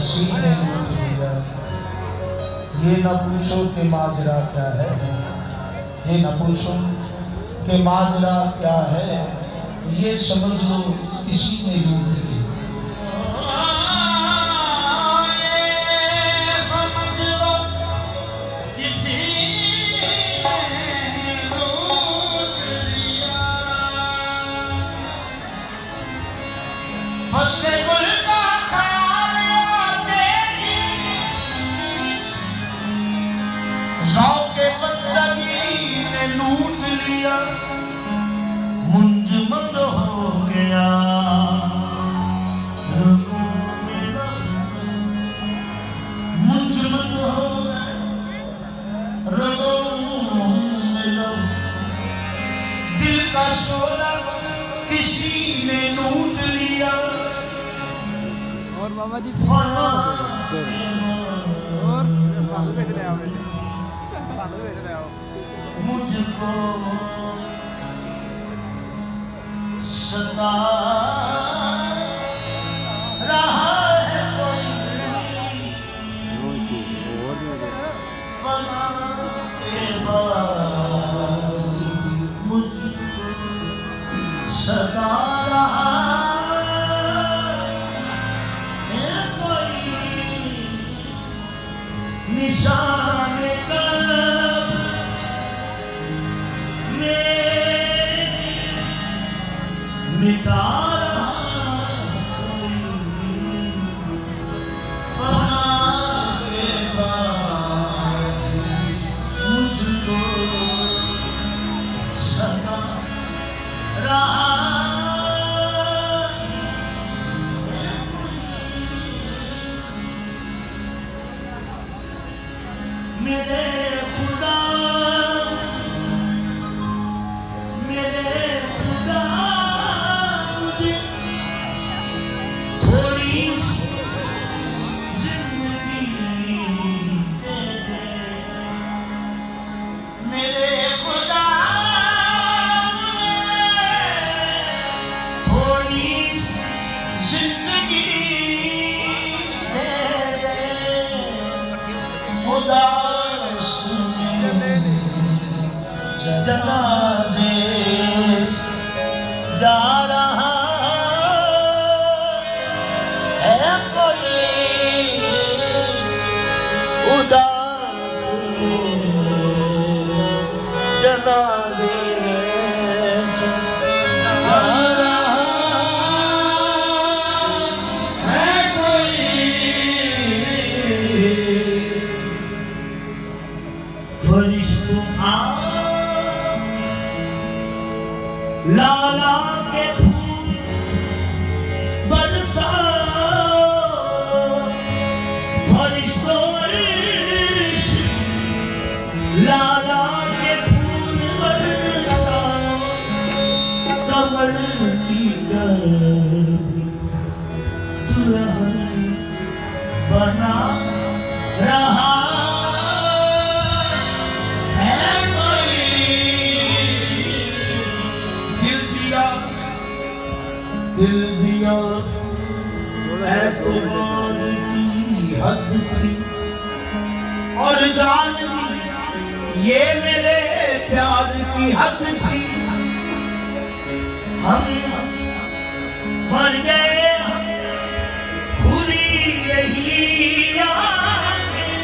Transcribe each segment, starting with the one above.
हंसी ने लूट लिया। ये न पूछो कि माजरा क्या है, ये न पूछो कि माजरा क्या है, ये समझ लो किसी ने लूट लिया। ज़ौक़े बंदगी ने लूट लिया, मुंजमद हो गया रगों में लब, मुंजमद हो गया रगों में लब, दिल का शोला किसी ने लूट लिया। और बाबा जी मुझको सता रहा है कोई फना के बाद, मुझको सता रहा है कोई निशान मिटा रहा फना के बाद, मुझको सता रहा है मेरे खुदा, मेरे खुदा थोड़ी सी जिंदगी दे दे, मेरे खुदा थोड़ी सी जिंदगी दे दे। उदास जनाज़े जा रहा है कोई, उदास जनाज़े जा रहा है कोई। फरिश्तों लाला के फूल बरसाओ, फरिश्तों लाला के फूल बरसाओ, कमल की गर्दी दुल्हन बना रहा दिल दिया एतबार की हद थी, और जान दी ये मेरे प्यार की हद थी। हम मर गए, खुली रही आँखें,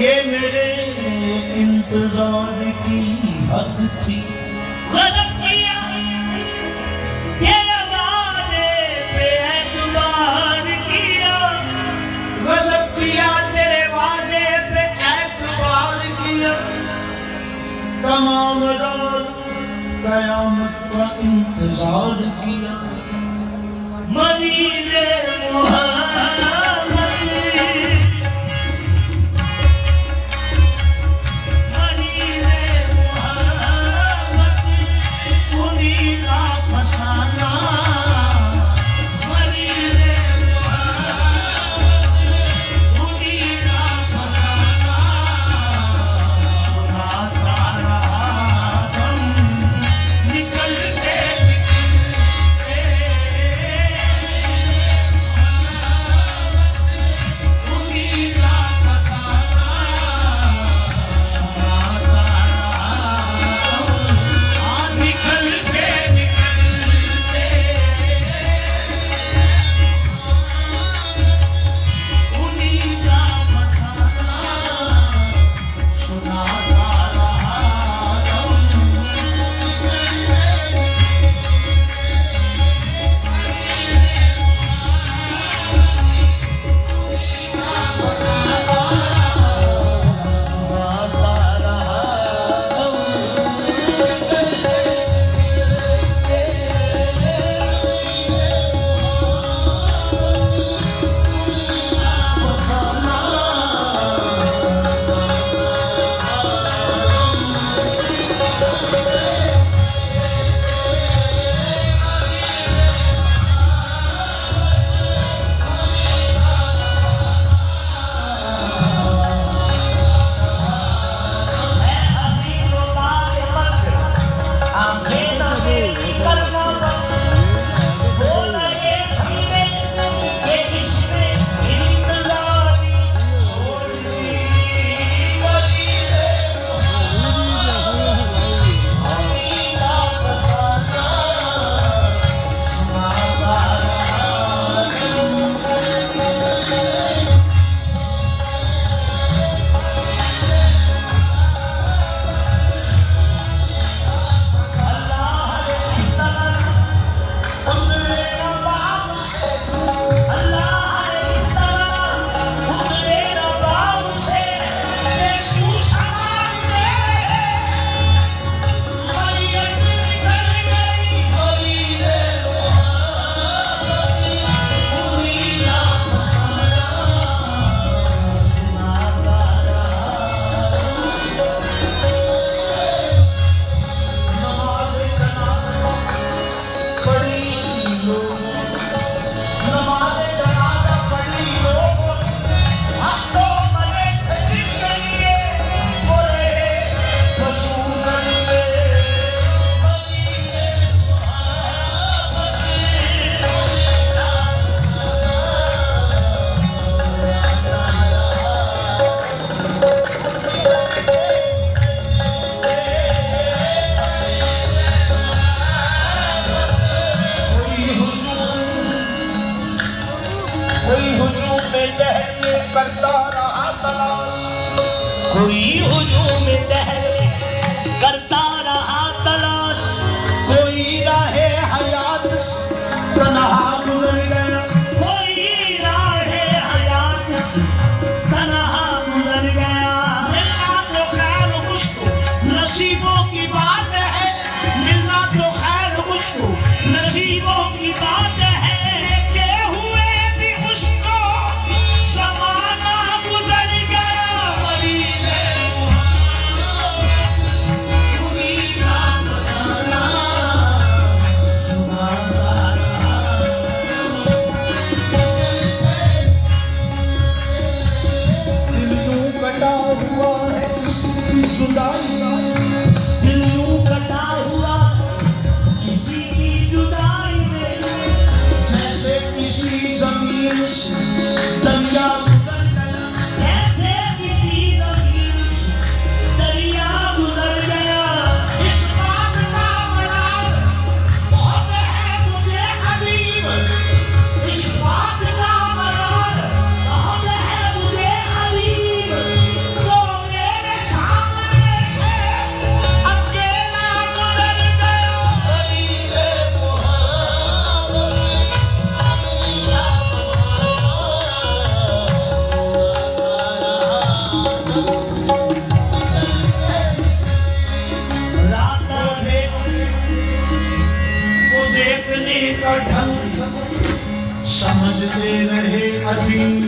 ये मेरे इंतजार की हद थी। गज़ब किया तमाम रात क़यामत का इंतजार किया, मदीने मोहम्मद, मदीने मोहम्मद दहर में करता रहा तलाश, कोई हुजूम दहर करता रहा तलाश, कोई राहे हयात तन्हा गुजर गया, कोई राहे हयात से तन्हा गुजर गया। मिलना तो खैर मुझको नसीबों की बात है, मिलना तो खैर मुझको नसीबों की बात है, के हुए भी उसको ज़माना गुजर गया। दिल यूं कटा हुआ है किसी जुदाई, दिल यूं कटा हुआ किसी की जुदाई में, जैसे किसी जमीन से दरिया गुजर गया, जैसे किसी ज़मीन से दरिया गुजर गया। इस बात का मलाल बहुत है मुझे अजीब, इस बात का मलाल बहुत है मुझे अजीब, तो मेरे सामने से अकेला गुजर गया। रातों देख वो देखने का ढंग समझते रहे अदीब,